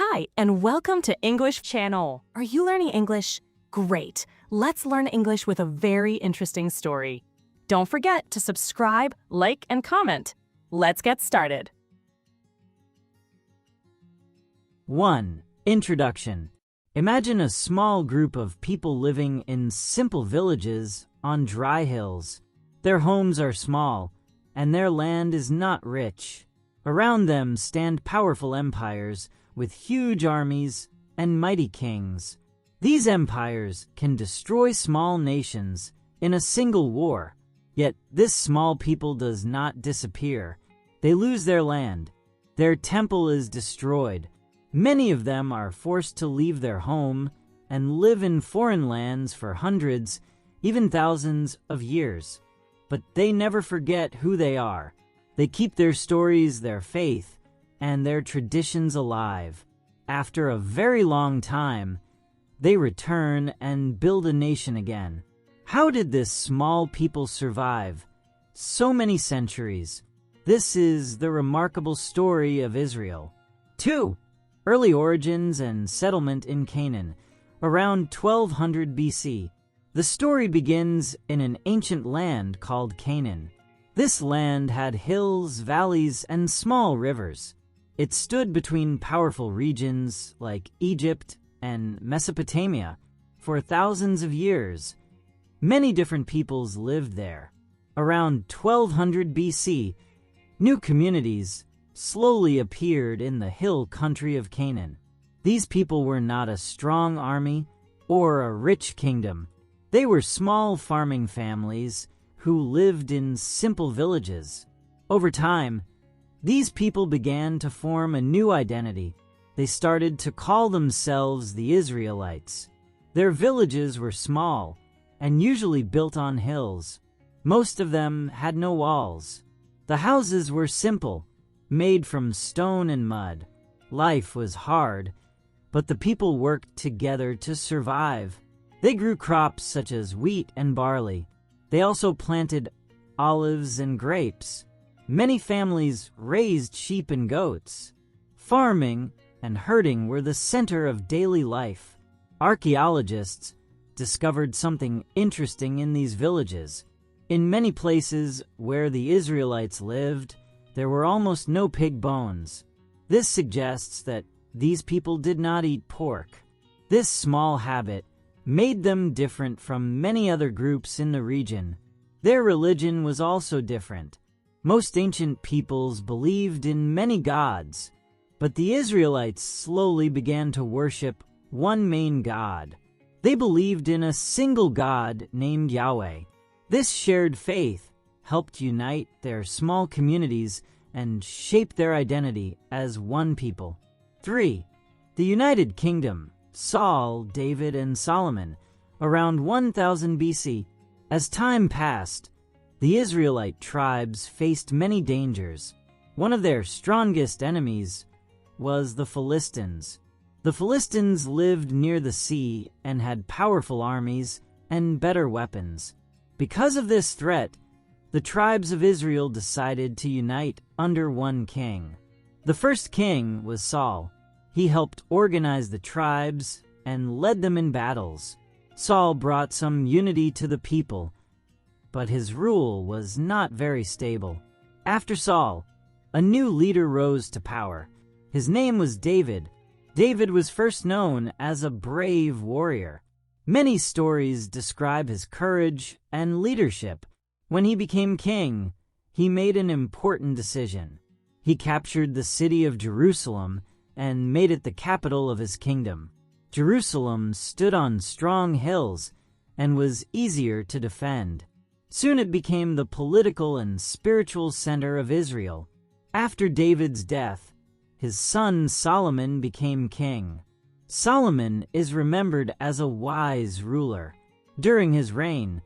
Hi, and welcome to English Channel. Are you learning English? Great. Let's learn English with a very interesting story. Don't forget to subscribe, like, and comment. Let's get started. 1. Introduction. Imagine a small group of people living in simple villages on dry hills. Their homes are small, and their land is not rich. Around them stand powerful empires with huge armies and mighty kings. These empires can destroy small nations in a single war. Yet this small people does not disappear. They lose their land. Their temple is destroyed. Many of them are forced to leave their home and live in foreign lands for hundreds, even thousands of years. But they never forget who they are. They keep their stories, their faith, and their traditions alive. After a very long time, they return and build a nation again. How did this small people survive so many centuries? This is the remarkable story of Israel. 2. Early origins and settlement in Canaan, around 1200 BC. The story begins in an ancient land called Canaan. This land had hills, valleys, and small rivers. It stood between powerful regions like Egypt and Mesopotamia for thousands of years. Many different peoples lived there. Around 1200 BC, new communities slowly appeared in the hill country of Canaan. These people were not a strong army or a rich kingdom. They were small farming families who lived in simple villages. Over time, these people began to form a new identity. They started to call themselves the Israelites. Their villages were small and usually built on hills. Most of them had no walls. The houses were simple, made from stone and mud. Life was hard, but the people worked together to survive. They grew crops such as wheat and barley. They also planted olives and grapes. Many families raised sheep and goats. Farming and herding were the center of daily life. Archaeologists discovered something interesting in these villages. In many places where the Israelites lived, there were almost no pig bones. This suggests that these people did not eat pork. This small habit made them different from many other groups in the region. Their religion was also different. Most ancient peoples believed in many gods, but the Israelites slowly began to worship one main God. They believed in a single God named Yahweh. This shared faith helped unite their small communities and shape their identity as one people. 3. The United Kingdom. Saul, David, and Solomon, around 1000 BC. As time passed, the Israelite tribes faced many dangers. One of their strongest enemies was the Philistines. The Philistines lived near the sea and had powerful armies and better weapons. Because of this threat, the tribes of Israel decided to unite under one king. The first king was Saul. He helped organize the tribes and led them in battles. Saul brought some unity to the people, but his rule was not very stable. After Saul, a new leader rose to power. His name was David. David was first known as a brave warrior. Many stories describe his courage and leadership. When he became king, he made an important decision. He captured the city of Jerusalem and made it the capital of his kingdom. Jerusalem stood on strong hills and was easier to defend. Soon it became the political and spiritual center of Israel. After David's death, his son Solomon became king. Solomon is remembered as a wise ruler. During his reign,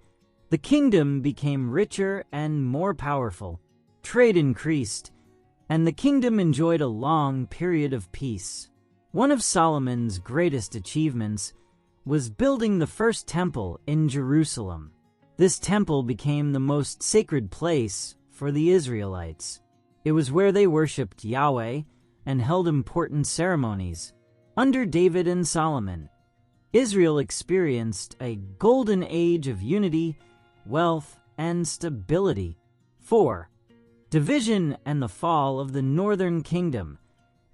the kingdom became richer and more powerful. Trade increased, and the kingdom enjoyed a long period of peace. One of Solomon's greatest achievements was building the first temple in Jerusalem. This temple became the most sacred place for the Israelites. It was where they worshipped Yahweh and held important ceremonies. Under David and Solomon, Israel experienced a golden age of unity, wealth, and stability. 4. Division and the fall of the Northern Kingdom,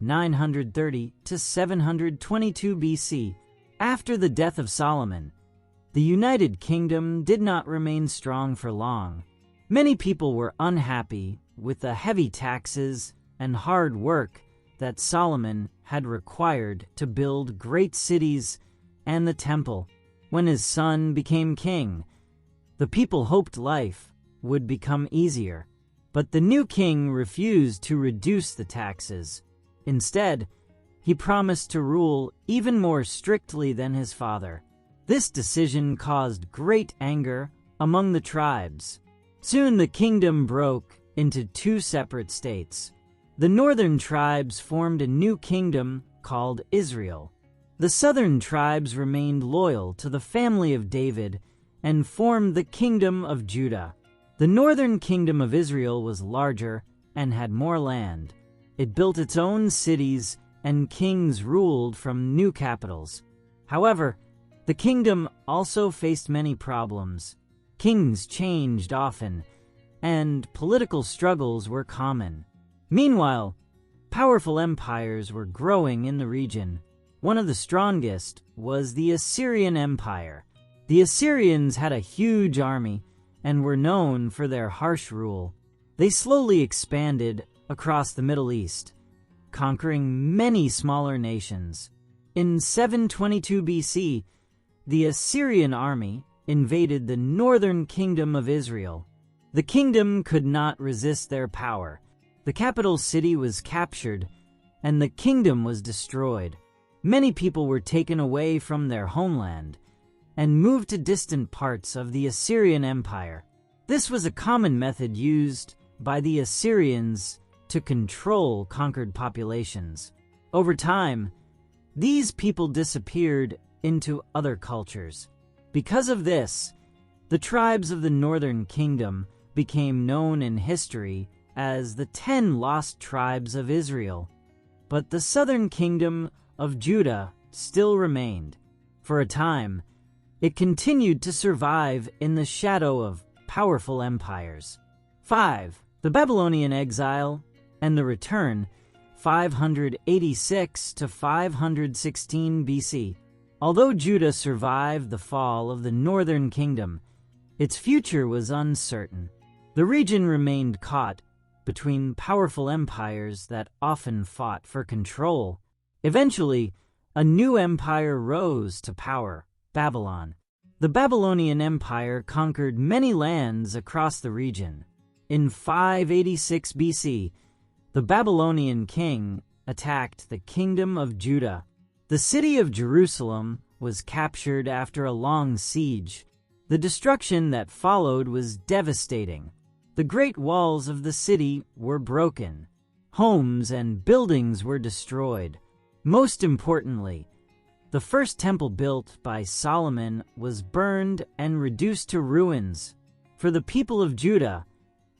930 to 722 BC. After the death of Solomon, the United Kingdom did not remain strong for long. Many people were unhappy with the heavy taxes and hard work that Solomon had required to build great cities and the temple. When his son became king, the people hoped life would become easier. But the new king refused to reduce the taxes. Instead, he promised to rule even more strictly than his father. This decision caused great anger among the tribes. Soon the kingdom broke into two separate states. The northern tribes formed a new kingdom called Israel. The southern tribes remained loyal to the family of David and formed the kingdom of Judah. The northern kingdom of Israel was larger and had more land. It built its own cities, and kings ruled from new capitals. However, the kingdom also faced many problems. Kings changed often, and political struggles were common. Meanwhile, powerful empires were growing in the region. One of the strongest was the Assyrian Empire. The Assyrians had a huge army and were known for their harsh rule. They slowly expanded across the Middle East, conquering many smaller nations. In 722 BC, the Assyrian army invaded the northern kingdom of Israel. The kingdom could not resist their power. The capital city was captured, and the kingdom was destroyed. Many people were taken away from their homeland and moved to distant parts of the Assyrian Empire. This was a common method used by the Assyrians to control conquered populations. Over time, these people disappeared into other cultures. Because of this, the tribes of the northern kingdom became known in history as the 10 lost tribes of Israel. But the southern kingdom of Judah still remained. For a time, it continued to survive in the shadow of powerful empires. 5. The Babylonian exile and the return, 586 to 516 BC. Although Judah survived the fall of the northern kingdom, its future was uncertain. The region remained caught between powerful empires that often fought for control. Eventually, a new empire rose to power, Babylon. The Babylonian Empire conquered many lands across the region. In 586 BC, the Babylonian king attacked the kingdom of Judah. The city of Jerusalem was captured after a long siege. The destruction that followed was devastating. The great walls of the city were broken. Homes and buildings were destroyed. Most importantly, the first temple built by Solomon was burned and reduced to ruins. For the people of Judah,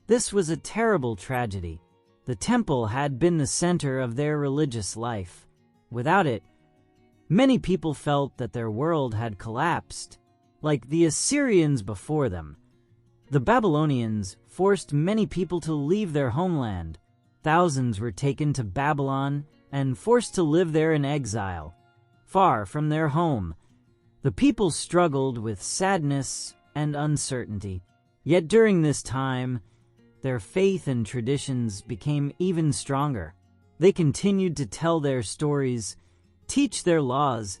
this was a terrible tragedy. The temple had been the center of their religious life. Without it, many people felt that their world had collapsed. Like the Assyrians before them, the Babylonians forced many people to leave their homeland. Thousands were taken to Babylon and forced to live there in exile, far from their home. The people struggled with sadness and uncertainty. Yet during this time, their faith and traditions became even stronger. They continued to tell their stories, teach their laws,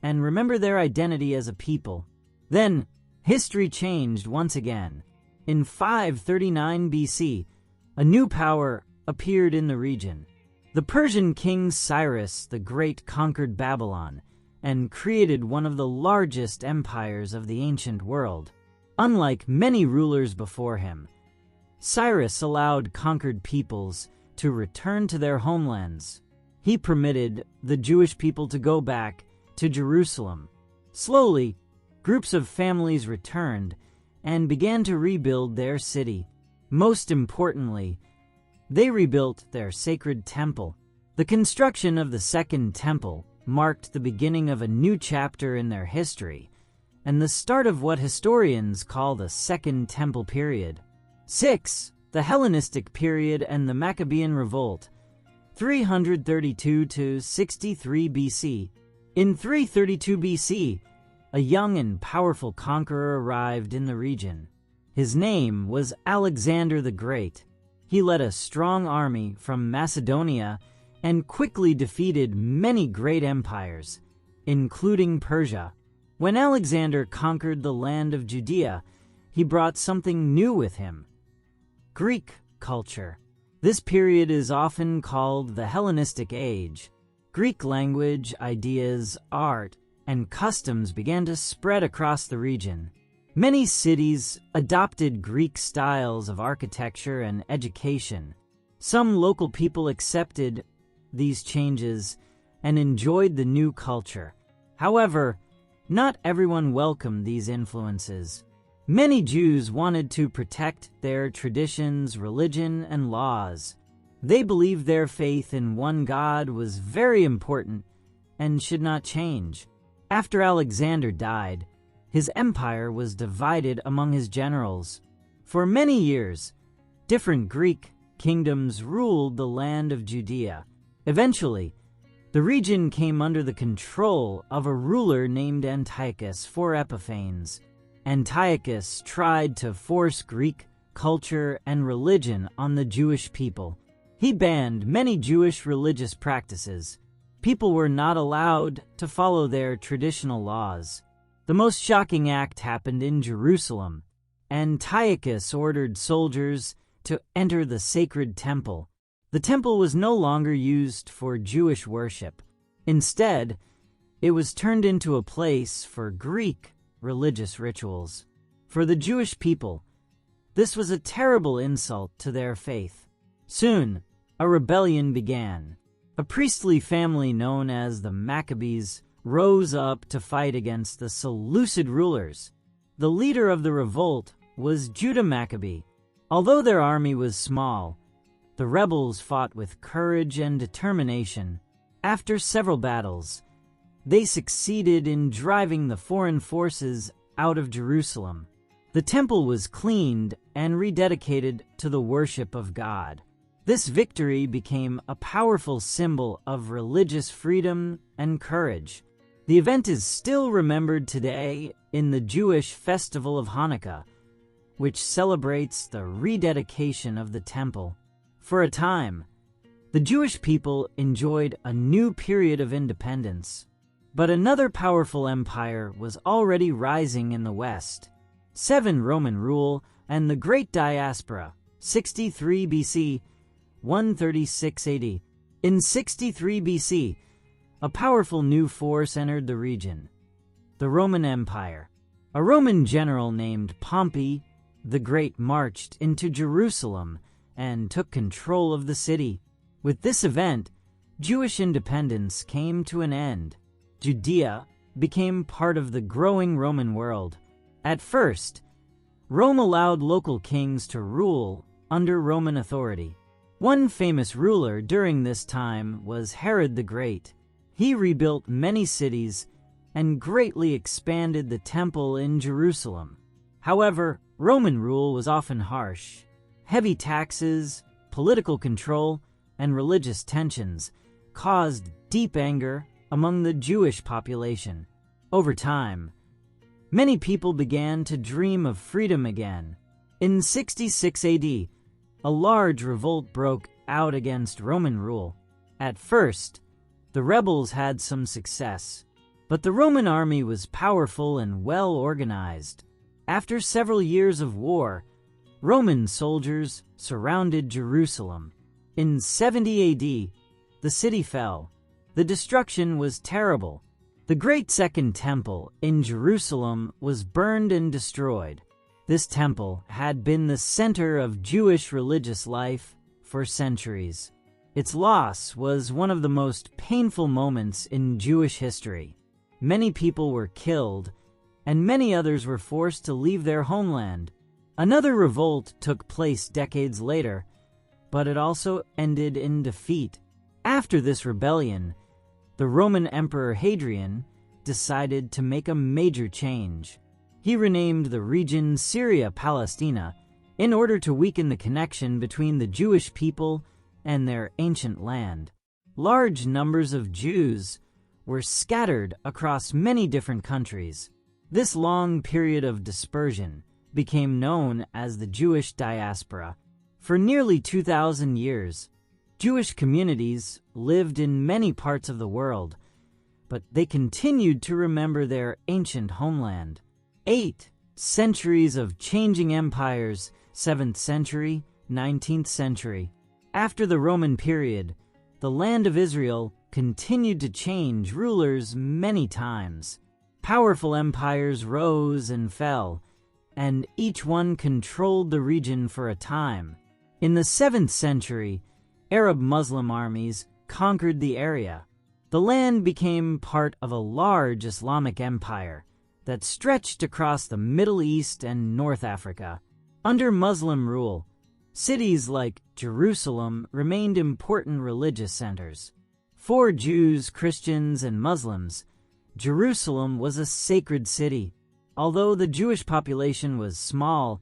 and remember their identity as a people. Then, history changed once again. In 539 BC, a new power appeared in the region. The Persian king Cyrus the Great conquered Babylon and created one of the largest empires of the ancient world. Unlike many rulers before him, Cyrus allowed conquered peoples to return to their homelands. He permitted the Jewish people to go back to Jerusalem. Slowly, groups of families returned and began to rebuild their city. Most importantly, they rebuilt their sacred temple. The construction of the Second Temple marked the beginning of a new chapter in their history, and the start of what historians call the Second Temple period. 6. The Hellenistic period and the Maccabean revolt, 332 to 63 BC. In 332 BC, a young and powerful conqueror arrived in the region. His name was Alexander the Great. He led a strong army from Macedonia and quickly defeated many great empires, including Persia. When Alexander conquered the land of Judea, he brought something new with him: Greek culture. This period is often called the Hellenistic Age. Greek language, ideas, art, and customs began to spread across the region. Many cities adopted Greek styles of architecture and education. Some local people accepted these changes and enjoyed the new culture. However, not everyone welcomed these influences. Many Jews wanted to protect their traditions, religion, and laws. They believed their faith in one God was very important and should not change. After Alexander died, his empire was divided among his generals. For many years, different Greek kingdoms ruled the land of Judea. Eventually, the region came under the control of a ruler named Antiochus IV Epiphanes. Antiochus tried to force Greek culture and religion on the Jewish people. He banned many Jewish religious practices. People were not allowed to follow their traditional laws. The most shocking act happened in Jerusalem. Antiochus ordered soldiers to enter the sacred temple. The temple was no longer used for Jewish worship. Instead, it was turned into a place for Greek religious rituals. For the Jewish people, this was a terrible insult to their faith. Soon, a rebellion began. A priestly family known as the Maccabees rose up to fight against the Seleucid rulers. The leader of the revolt was Judah Maccabee. Although their army was small, the rebels fought with courage and determination. After several battles, they succeeded in driving the foreign forces out of Jerusalem. The temple was cleaned and rededicated to the worship of God. This victory became a powerful symbol of religious freedom and courage. The event is still remembered today in the Jewish festival of Hanukkah, which celebrates the rededication of the temple. For a time, the Jewish people enjoyed a new period of independence. But another powerful empire was already rising in the West. 7. Roman rule and the Great Diaspora, 63 BC, 136 AD. In 63 BC, a powerful new force entered the region: the Roman Empire. A Roman general named Pompey the Great marched into Jerusalem and took control of the city. With this event, Jewish independence came to an end. Judea became part of the growing Roman world. At first, Rome allowed local kings to rule under Roman authority. One famous ruler during this time was Herod the Great. He rebuilt many cities and greatly expanded the temple in Jerusalem. However, Roman rule was often harsh. Heavy taxes, political control, and religious tensions caused deep anger among the Jewish population. Over time, many people began to dream of freedom again. In 66 AD, a large revolt broke out against Roman rule. At first, the rebels had some success, but the Roman army was powerful and well organized. After several years of war, Roman soldiers surrounded Jerusalem. In 70 AD, the city fell. The destruction was terrible. The Great Second Temple in Jerusalem was burned and destroyed. This temple had been the center of Jewish religious life for centuries. Its loss was one of the most painful moments in Jewish history. Many people were killed, and many others were forced to leave their homeland. Another revolt took place decades later, but it also ended in defeat. After this rebellion, the Roman Emperor Hadrian decided to make a major change. He renamed the region Syria Palestina in order to weaken the connection between the Jewish people and their ancient land. Large numbers of Jews were scattered across many different countries. This long period of dispersion became known as the Jewish diaspora. For nearly 2,000 years, Jewish communities lived in many parts of the world, but they continued to remember their ancient homeland. 8 centuries of changing empires, 7th century, 19th century. After the Roman period, the land of Israel continued to change rulers many times. Powerful empires rose and fell, and each one controlled the region for a time. In the 7th century, Arab Muslim armies conquered the area. The land became part of a large Islamic empire that stretched across the Middle East and North Africa. Under Muslim rule, cities like Jerusalem remained important religious centers. For Jews, Christians, and Muslims, Jerusalem was a sacred city. Although the Jewish population was small,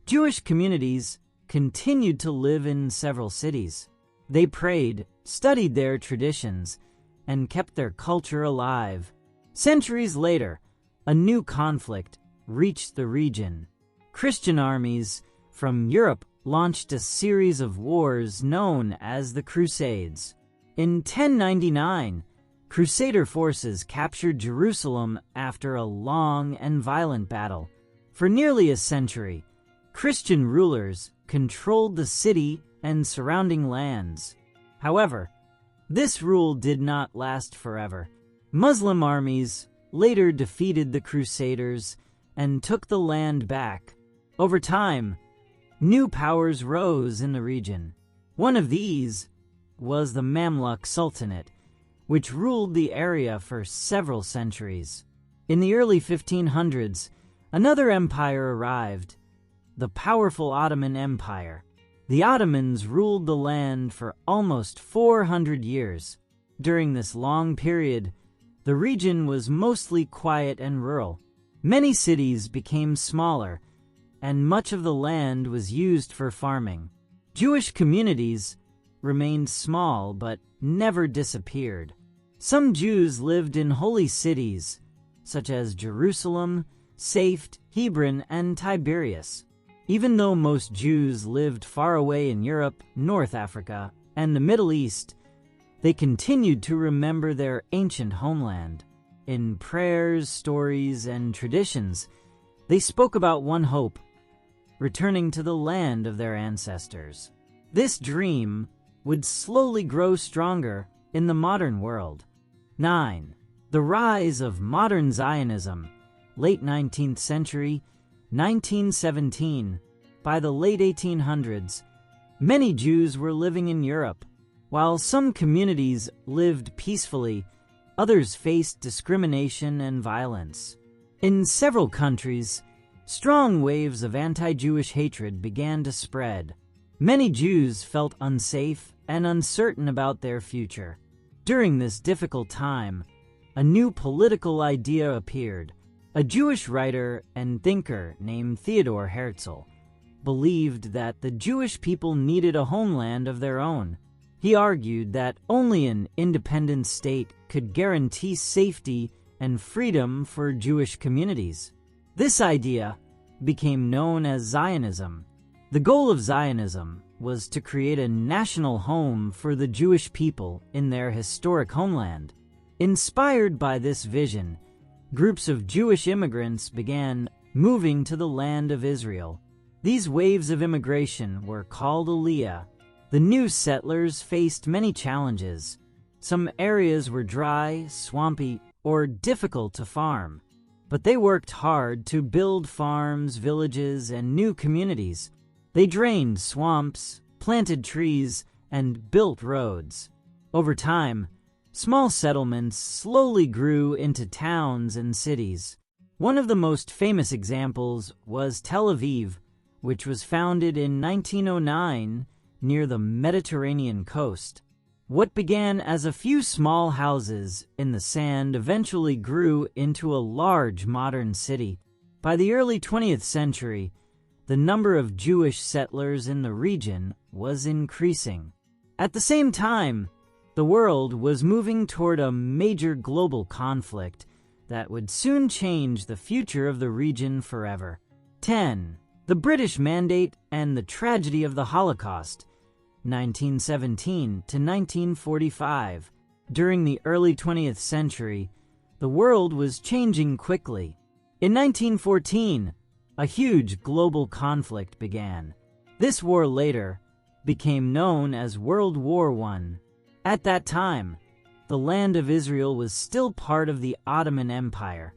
Jewish communities continued to live in several cities. They prayed, studied their traditions, and kept their culture alive. Centuries later, a new conflict reached the region. Christian armies from Europe launched a series of wars known as the Crusades. In 1099, Crusader forces captured Jerusalem after a long and violent battle. For nearly a century, Christian rulers controlled the city and surrounding lands. However, this rule did not last forever. Muslim armies later defeated the Crusaders and took the land back. Over time, new powers rose in the region. One of these was the Mamluk Sultanate, which ruled the area for several centuries. In the early 1500s, another empire arrived, the powerful Ottoman Empire. The Ottomans ruled the land for almost 400 years. During this long period, the region was mostly quiet and rural. Many cities became smaller, and much of the land was used for farming. Jewish communities remained small but never disappeared. Some Jews lived in holy cities, such as Jerusalem, Safed, Hebron, and Tiberias. Even though most Jews lived far away in Europe, North Africa, and the Middle East, they continued to remember their ancient homeland. In prayers, stories, and traditions, they spoke about one hope: returning to the land of their ancestors. This dream would slowly grow stronger in the modern world. 9. The rise of modern Zionism, late 19th century, 1917. By the late 1800s, many Jews were living in Europe. While some communities lived peacefully, others faced discrimination and violence. In several countries, strong waves of anti-Jewish hatred began to spread. Many Jews felt unsafe and uncertain about their future. During this difficult time, a new political idea appeared. A Jewish writer and thinker named Theodor Herzl believed that the Jewish people needed a homeland of their own. He argued that only an independent state could guarantee safety and freedom for Jewish communities. This idea became known as Zionism. The goal of Zionism was to create a national home for the Jewish people in their historic homeland. Inspired by this vision, groups of Jewish immigrants began moving to the land of Israel. These waves of immigration were called Aliyah. The new settlers faced many challenges. Some areas were dry, swampy, or difficult to farm, but they worked hard to build farms, villages, and new communities. They drained swamps, planted trees, and built roads. Over time, small settlements slowly grew into towns and cities. One of the most famous examples was Tel Aviv, which was founded in 1909 near the Mediterranean coast. What began as a few small houses in the sand eventually grew into a large modern city. By the early 20th century, the number of Jewish settlers in the region was increasing. At the same time, the world was moving toward a major global conflict that would soon change the future of the region forever. 10. The British Mandate and the Tragedy of the Holocaust, 1917 to 1945. During the early 20th century, the world was changing quickly. In 1914, a huge global conflict began. This war later became known as World War I. At that time, the land of Israel was still part of the Ottoman Empire,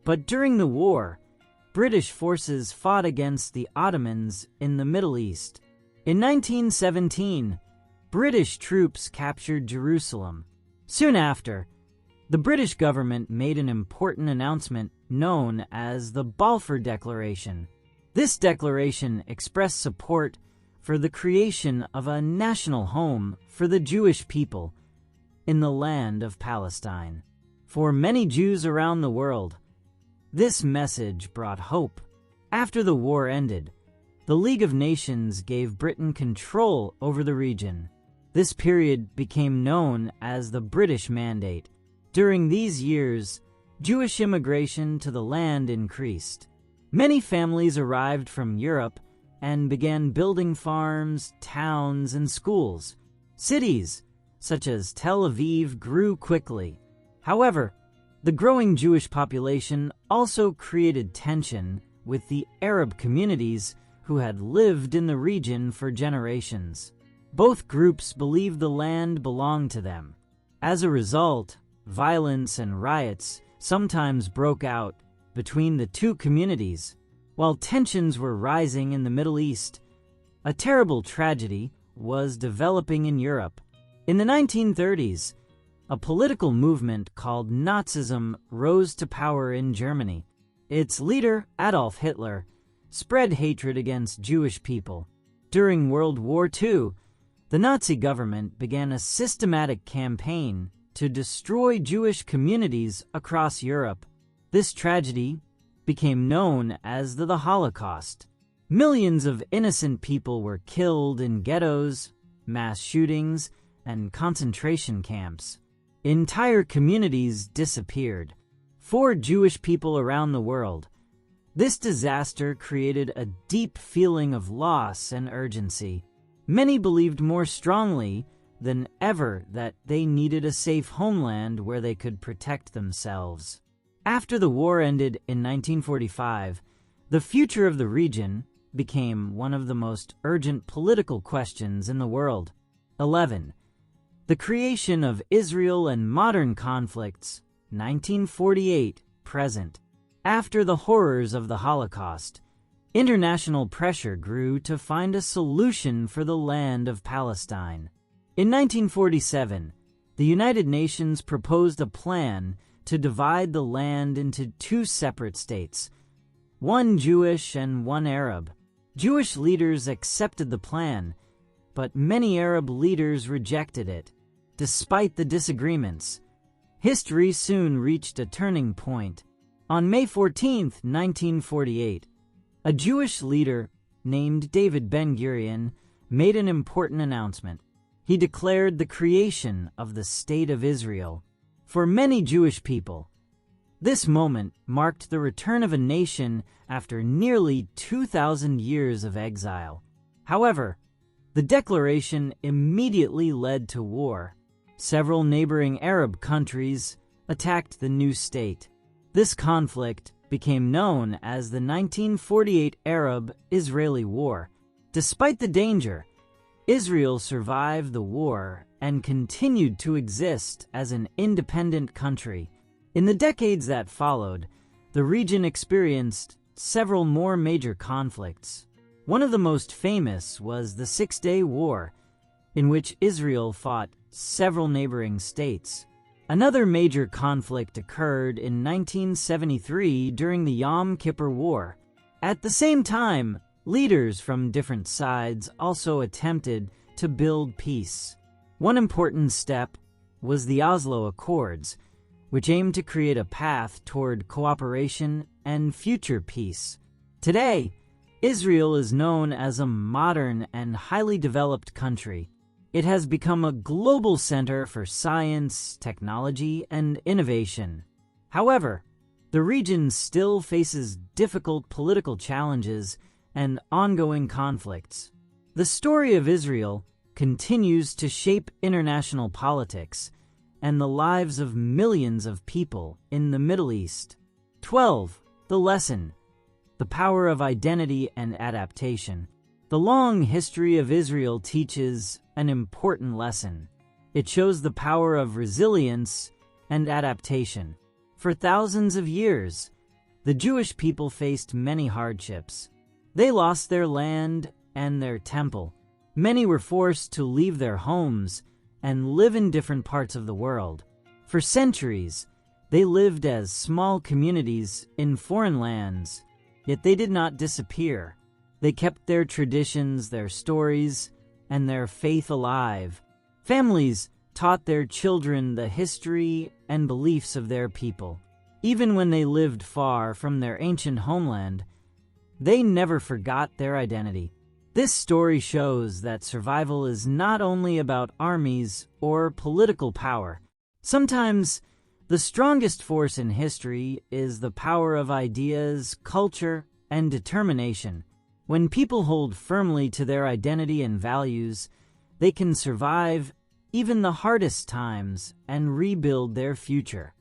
but during the war, British forces fought against the Ottomans in the Middle East. In 1917, British troops captured Jerusalem. Soon after, the British government made an important announcement known as the Balfour Declaration. This declaration expressed support for the creation of a national home for the Jewish people in the land of Palestine. For many Jews around the world, this message brought hope. After the war ended, the League of Nations gave Britain control over the region. This period became known as the British Mandate. During these years, Jewish immigration to the land increased. Many families arrived from Europe and began building farms, towns, and schools. Cities, such as Tel Aviv, grew quickly. However, the growing Jewish population also created tension with the Arab communities who had lived in the region for generations. Both groups believed the land belonged to them. As a result, violence and riots sometimes broke out between the two communities. While tensions were rising in the Middle East, a terrible tragedy was developing in Europe. In the 1930s, a political movement called Nazism rose to power in Germany. Its leader, Adolf Hitler, spread hatred against Jewish people. During World War II, the Nazi government began a systematic campaign to destroy Jewish communities across Europe. This tragedy became known as the Holocaust. Millions of innocent people were killed in ghettos, mass shootings, and concentration camps. Entire communities disappeared. For Jewish people around the world, this disaster created a deep feeling of loss and urgency. Many believed more strongly than ever that they needed a safe homeland where they could protect themselves. After the war ended in 1945, the future of the region became one of the most urgent political questions in the world. 11. The creation of Israel and modern conflicts, 1948 present. After the horrors of the Holocaust, international pressure grew to find a solution for the land of Palestine. In 1947, the United Nations proposed a plan to divide the land into two separate states, one Jewish and one Arab. Jewish leaders accepted the plan, but many Arab leaders rejected it. Despite the disagreements, history soon reached a turning point. On May 14, 1948, a Jewish leader named David Ben-Gurion made an important announcement. He declared the creation of the State of Israel. For many Jewish people, this moment marked the return of a nation after nearly 2,000 years of exile. However, the declaration immediately led to war. Several neighboring Arab countries attacked the new state. This conflict became known as the 1948 Arab-Israeli War. Despite the danger, Israel survived the war and continued to exist as an independent country. In the decades that followed, the region experienced several more major conflicts. One of the most famous was the Six-Day War, in which Israel fought several neighboring states. Another major conflict occurred in 1973 during the Yom Kippur War. At the same time, leaders from different sides also attempted to build peace. One important step was the Oslo Accords, which aimed to create a path toward cooperation and future peace. Today, Israel is known as a modern and highly developed country. It has become a global center for science, technology, and innovation. However, the region still faces difficult political challenges and ongoing conflicts. The story of Israel continues to shape international politics and the lives of millions of people in the Middle East. 12. The lesson: the power of identity and adaptation. The long history of Israel teaches an important lesson. It shows the power of resilience and adaptation. For thousands of years, the Jewish people faced many hardships. They lost their land and their temple. Many were forced to leave their homes and live in different parts of the world. For centuries, they lived as small communities in foreign lands, yet they did not disappear. They kept their traditions, their stories, and their faith alive. Families taught their children the history and beliefs of their people. Even when they lived far from their ancient homeland, they never forgot their identity. This story shows that survival is not only about armies or political power. Sometimes, the strongest force in history is the power of ideas, culture, and determination. When people hold firmly to their identity and values, they can survive even the hardest times and rebuild their future.